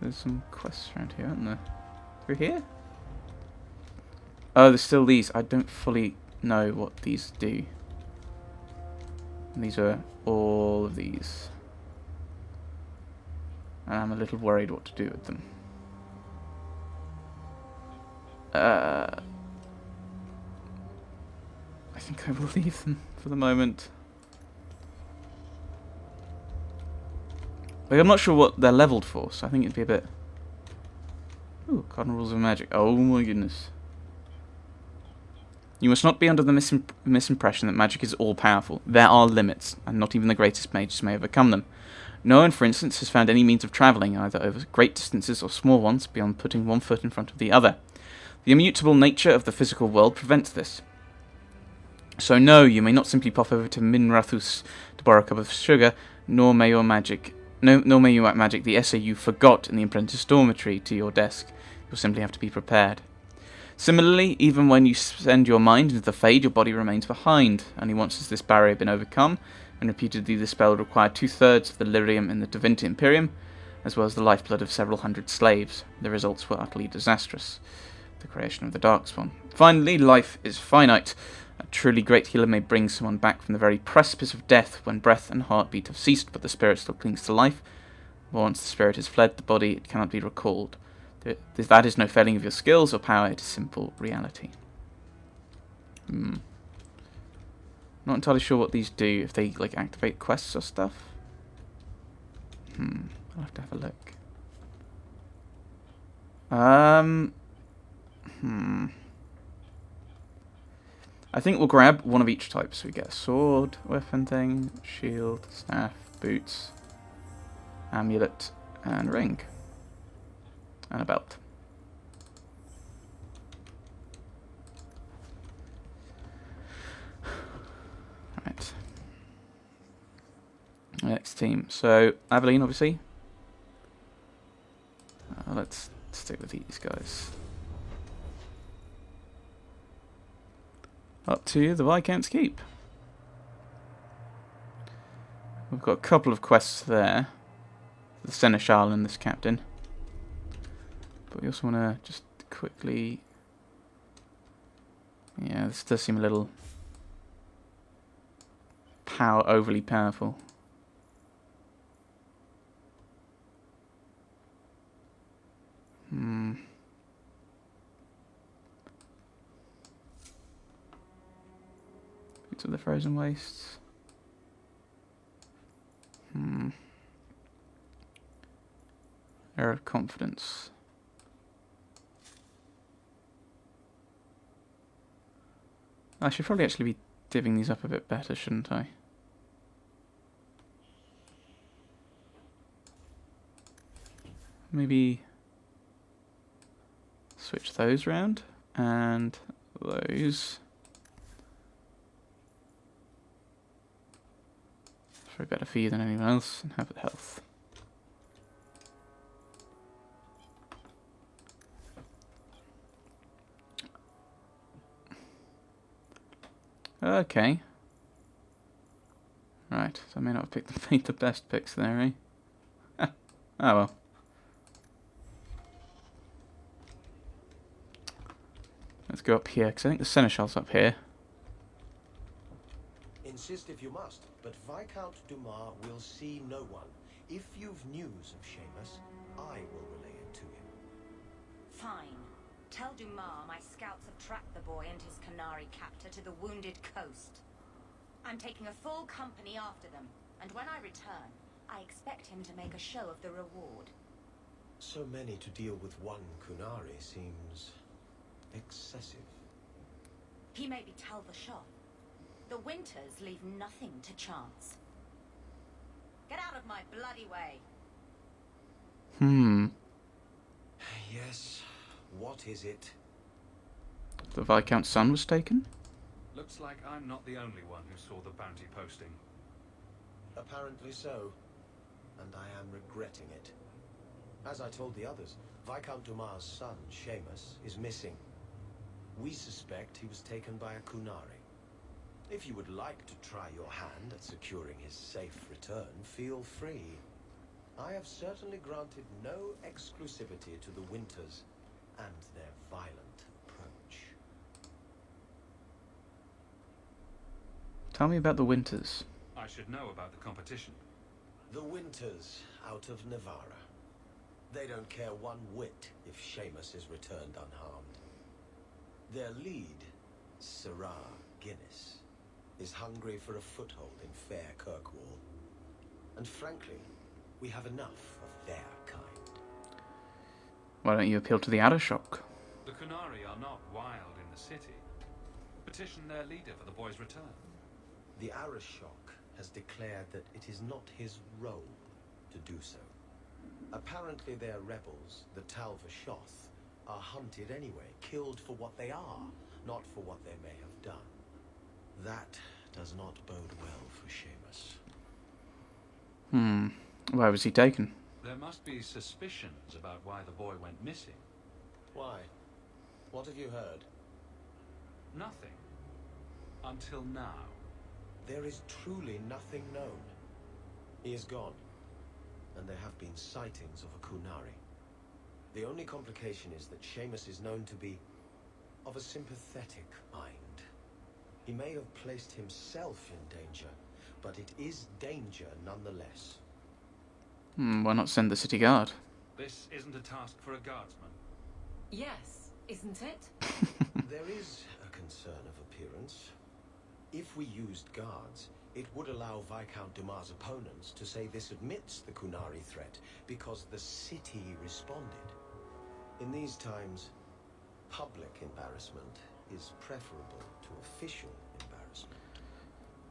There's some quests around here, aren't there? Through here? Oh, there's still these. I don't fully know what these do. And these are all of these. And I'm a little worried what to do with them. I think I will leave them for the moment. Like, I'm not sure what they're leveled for, so I think it'd be a bit... Ooh, Cardinal Rules of Magic. Oh my goodness. You must not be under the misimpression that magic is all-powerful. There are limits, and not even the greatest mages may overcome them. No one, for instance, has found any means of travelling, either over great distances or small ones, beyond putting one foot in front of the other. The immutable nature of the physical world prevents this. So no, you may not simply pop over to Minrathus to borrow a cup of sugar, nor may you magic the essay you forgot in the apprentice dormitory to your desk. You'll simply have to be prepared. Similarly, even when you send your mind into the Fade, your body remains behind. Only once has this barrier been overcome, and repeatedly the spell would require 2/3 of the lyrium in the Divinity Imperium, as well as the lifeblood of several hundred slaves. The results were utterly disastrous. The creation of the Darkspawn. Finally, life is finite. A truly great healer may bring someone back from the very precipice of death when breath and heartbeat have ceased, but the spirit still clings to life. Once the spirit has fled the body, it cannot be recalled. That is no failing of your skills or power, it is simple reality. Not entirely sure what these do, if they like activate quests or stuff. I'll have to have a look. I think we'll grab one of each type. So we get a sword, weapon thing, shield, staff, boots, amulet, and ring. And a belt. Right. Next team. So, Aveline, obviously. Let's stick with these guys. Up to the Viscount's Keep. We've got a couple of quests there. The Seneschal and this captain. But we also want to just quickly... Yeah, this does seem a little... overly powerful. Boots of the Frozen Wastes. Air of Confidence. I should probably actually be divvying these up a bit better, shouldn't I? Maybe switch those round and those. For a better for you than anyone else, and have the health. Okay. Right, so I may not have made the best picks there, eh? Oh well. Let's go up here, because I think the Seneschal's up here. Insist if you must, but Viscount Dumas will see no one. If you've news of Seamus, I will relay it to him. Fine. Tell Dumas my scouts have tracked the boy and his Canary captor to the Wounded Coast. I'm taking a full company after them, and when I return, I expect him to make a show of the reward. So many to deal with one Kunari seems... excessive. He may be tell the shop. The Winters leave nothing to chance. Get out of my bloody way. Yes, what is it? The Viscount's son was taken? Looks like I'm not the only one who saw the bounty posting. Apparently so, and I am regretting it. As I told the others, Viscount Dumas' son, Seamus, is missing. We suspect he was taken by a Kunari. If you would like to try your hand at securing his safe return, feel free. I have certainly granted no exclusivity to the Winters and their violent approach. Tell me about the Winters. I should know about the competition. The Winters out of Navarra. They don't care one whit if Seamus is returned unharmed. Their lead, Sirrah Guinness, is hungry for a foothold in fair Kirkwall. And frankly, we have enough of their kind. Why don't you appeal to the Addershock? The Qunari are not wild in the city. Petition their leader for the boy's return. The Arishok has declared that it is not his role to do so. Apparently their rebels, the Talvashoth, are hunted anyway, killed for what they are, not for what they may have done. That does not bode well for Seamus. Where was he taken? There must be suspicions about why the boy went missing. Why? What have you heard? Nothing. Until now. There is truly nothing known. He is gone, and there have been sightings of a Qunari. The only complication is that Seamus is known to be of a sympathetic mind. He may have placed himself in danger, but it is danger nonetheless. Why not send the city guard? This isn't a task for a guardsman. Yes, isn't it? There is a concern of appearance. If we used guards, it would allow Viscount Dumas' opponents to say this admits the Qunari threat because the city responded. In these times, public embarrassment is preferable to official embarrassment.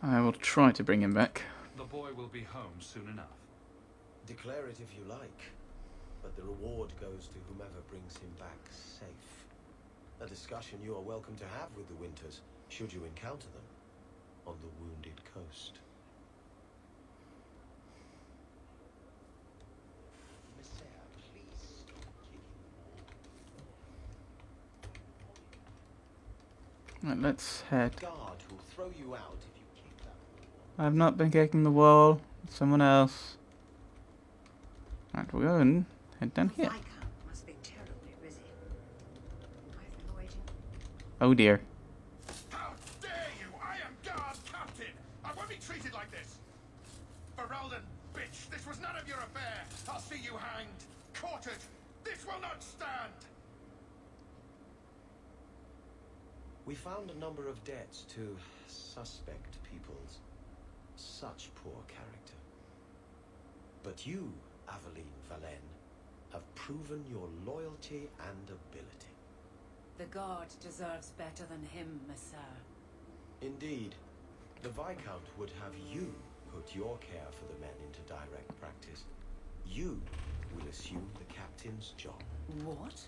I will try to bring him back. The boy will be home soon enough. Declare it if you like, but the reward goes to whomever brings him back safe. A discussion you are welcome to have with the Winters, should you encounter them on the Wounded Coast. Messiah, please stop kicking the wall. Right, let's head. Guard will throw you out if you kick that wall. I've not been kicking the wall. It's someone else. Right, we'll go and head down here. Viscount must be terribly busy. I've been waiting. Oh dear. How dare you! I am guard captain! I won't be treated like this! Ferelden, bitch, this was none of your affair! I'll see you hanged! Quartered! This will not stand! We found a number of debts to suspect peoples. Such poor character. But you, Aveline Valen, have proven your loyalty and ability. The guard deserves better than him, Messiah. Indeed. The Viscount would have you put your care for the men into direct practice. You will assume the captain's job. What?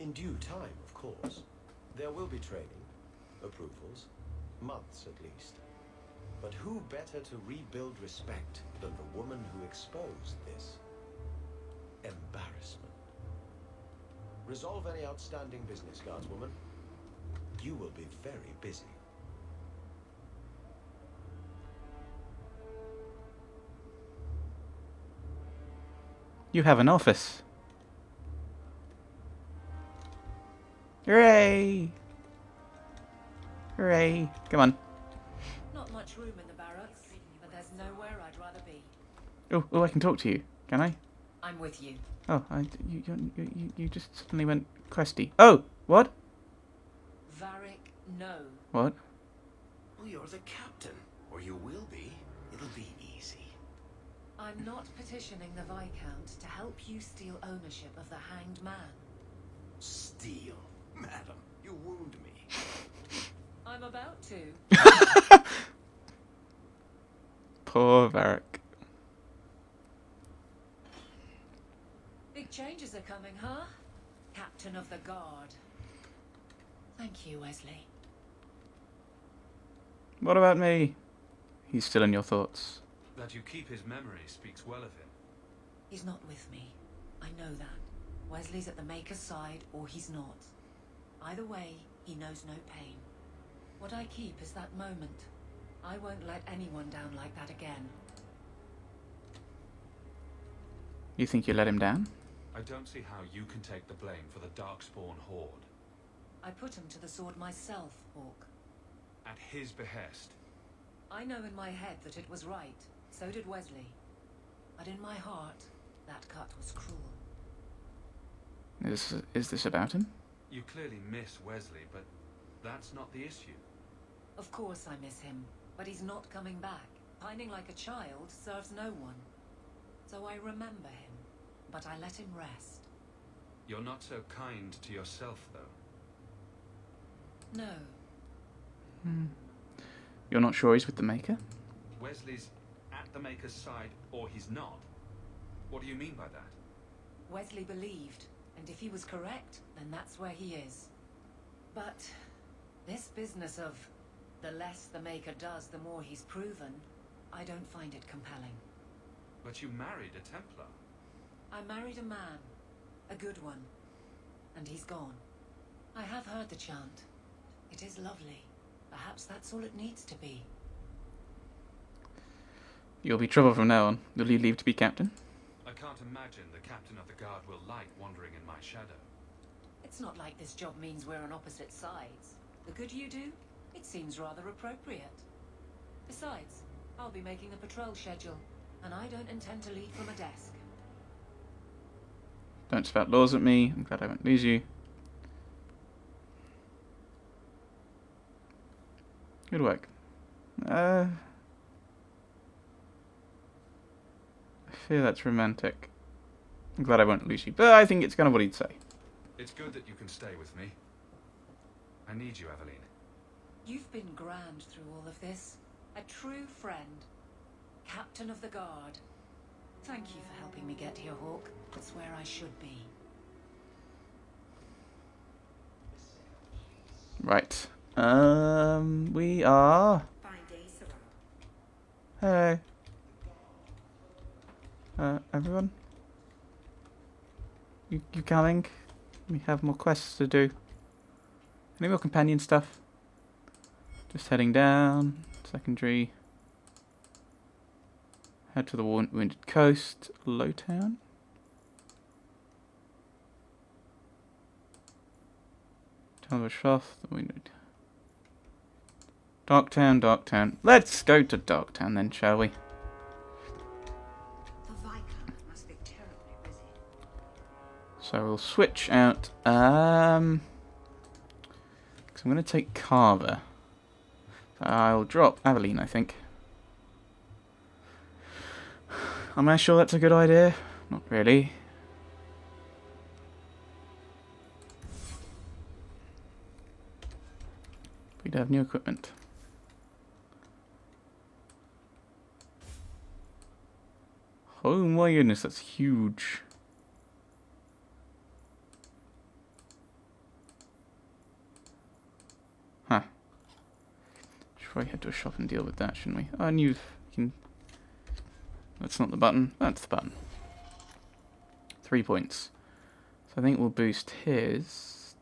In due time, of course. There will be training, approvals, months at least. But who better to rebuild respect than the woman who exposed this embarrassment? Resolve any outstanding business, guardswoman. You will be very busy. You have an office. Hooray! Hooray! Come on. Not much room in the barracks, but there's nowhere I'd rather be. Oh, I can talk to you. Can I? I'm with you. Oh, you just suddenly went questy. Oh, what? Varric, no. What? Well, you're the captain, or you will be. It'll be easy. I'm not petitioning the Viscount to help you steal ownership of the Hanged Man. Steal, madam. You wound me. I'm about to. Poor Varric. Big changes are coming, huh? Captain of the Guard. Thank you, Wesley. What about me? He's still in your thoughts. That you keep his memory speaks well of him. He's not with me. I know that. Wesley's at the Maker's side, or he's not. Either way, he knows no pain. What I keep is that moment. I won't let anyone down like that again. You think you let him down? I don't see how you can take the blame for the Darkspawn horde. I put him to the sword myself, Hawk. At his behest. I know in my head that it was right. So did Wesley. But in my heart, that cut was cruel. Is this about him? You clearly miss Wesley, but that's not the issue. Of course I miss him, but he's not coming back. Pining like a child serves no one. So I remember him, but I let him rest. You're not so kind to yourself, though. No. You're not sure he's with the Maker? Wesley's at the Maker's side, or he's not. What do you mean by that? Wesley believed, and if he was correct, then that's where he is. But this business of the less the Maker does, the more he's proven, I don't find it compelling. But you married a Templar. I married a man, a good one, and he's gone. I have heard the chant. It is lovely. Perhaps that's all it needs to be. You'll be trouble from now on. Will you leave to be captain? I can't imagine the captain of the guard will like wandering in my shadow. It's not like this job means we're on opposite sides. The good you do, it seems rather appropriate. Besides, I'll be making a patrol schedule, and I don't intend to lead from a desk. Don't spout laws at me. I'm glad I won't lose you. Good work. I fear that's romantic. I'm glad I won't lose you, but I think it's kind of what he'd say. It's good that you can stay with me. I need you, Aveline. You've been grand through all of this. A true friend. Captain of the Guard. Thank you for helping me get here, Hawk. It's where I should be. Right. We are... Fine day, Hey. Sarah. Everyone? You coming? We have more quests to do. Any more companion stuff? Just heading down. Secondary. Head to the Wounded Coast. Lowtown. Talbot Shroff. The Wounded. Darktown, Darktown. Let's go to Darktown then, shall we? The Viscount must be terribly busy. So we'll switch out. Because I'm going to take Carver. So I'll drop Aveline, I think. Am I sure that's a good idea? Not really. We'd have new equipment. Oh my goodness, that's huge. Huh. Should probably head to a shop and deal with that, shouldn't we? Oh, and you can... That's not the button. That's the button. 3 points. So I think we'll boost his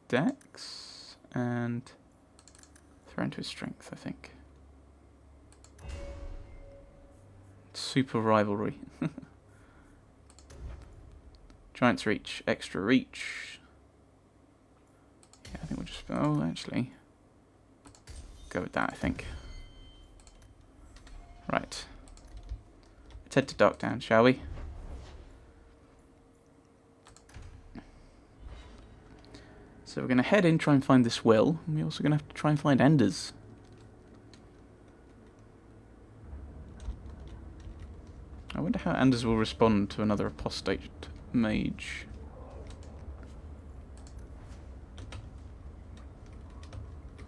dex and throw into his strength, I think. Super rivalry. Giant's reach, extra reach. Yeah, I think we'll just... Oh, actually... Go with that, I think. Right. Let's head to Darktown, shall we? So we're going to head in, try and find this will. And we're also going to have to try and find Enders. I wonder how Anders will respond to another apostate mage.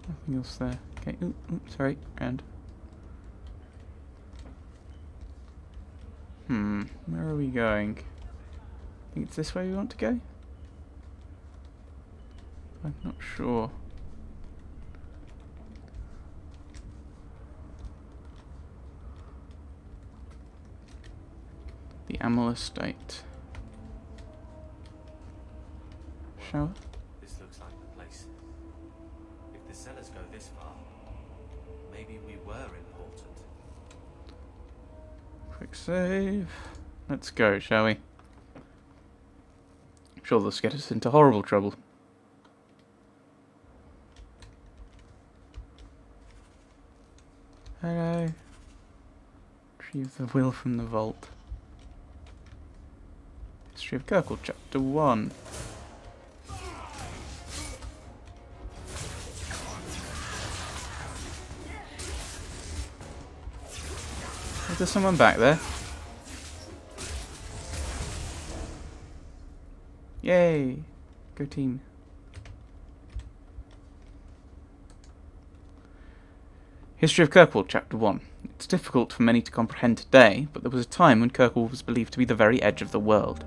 Nothing else there. Okay, ooh, sorry, and... where are we going? I think it's this way we want to go? I'm not sure. The Amel Estate. Shower? This looks like the place. If the cellars go this far, maybe we were important. Quick save. Let's go, shall we? I'm sure this will get us into horrible trouble. Hello. Retrieve the will from the vault. History of Kirkwall, Chapter 1. Is there someone back there? Yay! Go team. History of Kirkwall, Chapter 1. It's difficult for many to comprehend today, but there was a time when Kirkwall was believed to be the very edge of the world.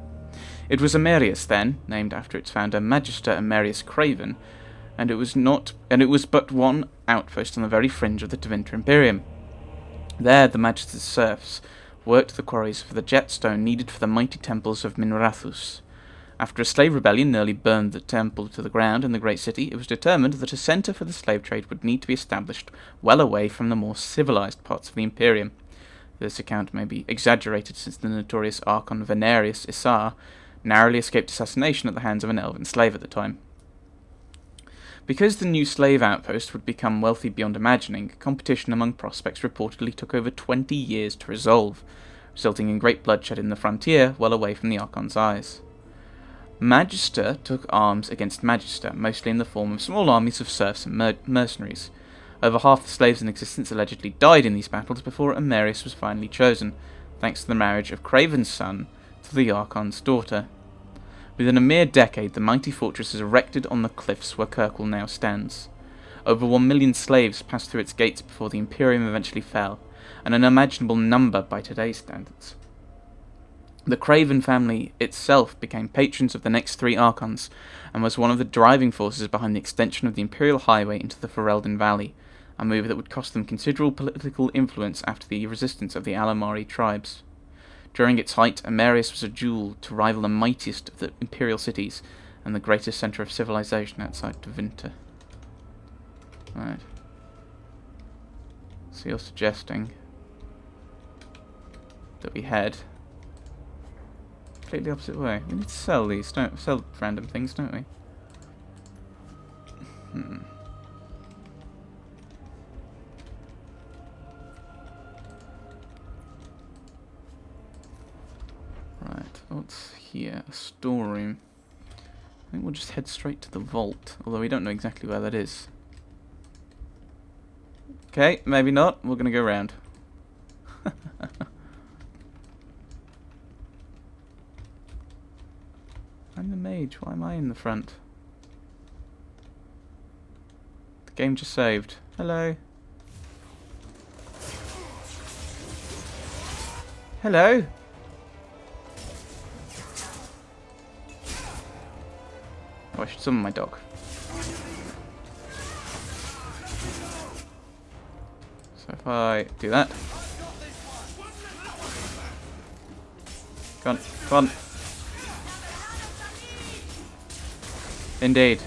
It was Amerius then, named after its founder Magister Amerius Craven, and it was but one outpost on the very fringe of the Tevinter Imperium. There the Magister's serfs worked the quarries for the jetstone needed for the mighty temples of Minrathus. After a slave rebellion nearly burned the temple to the ground in the great city, it was determined that a centre for the slave trade would need to be established well away from the more civilized parts of the Imperium. This account may be exaggerated, since the notorious Archon Venerius Isar narrowly escaped assassination at the hands of an elven slave at the time. Because the new slave outpost would become wealthy beyond imagining, competition among prospects reportedly took over 20 years to resolve, resulting in great bloodshed in the frontier well away from the Archon's eyes. Magister took arms against Magister, mostly in the form of small armies of serfs and mercenaries. Over half the slaves in existence allegedly died in these battles before Amerius was finally chosen, thanks to the marriage of Craven's son to the Archon's daughter. Within a mere decade, the mighty fortress is erected on the cliffs where Kirkwall now stands. Over 1 million slaves passed through its gates before the Imperium eventually fell, an unimaginable number by today's standards. The Craven family itself became patrons of the next 3 Archons, and was one of the driving forces behind the extension of the Imperial Highway into the Ferelden Valley, a move that would cost them considerable political influence after the resistance of the Alamari tribes. During its height, Amerius was a jewel to rival the mightiest of the Imperial cities, and the greatest centre of civilization outside Tevinter. Right. So you're suggesting that we head completely opposite way. We need to sell these, sell random things, don't we? Right, what's here? A storeroom. I think we'll just head straight to the vault, although we don't know exactly where that is. Okay, maybe not. We're gonna go round. I'm the mage. Why am I in the front? The game just saved. Hello. Hello. Oh, I should summon my dog. So if I do that. Come on, come on. Indeed.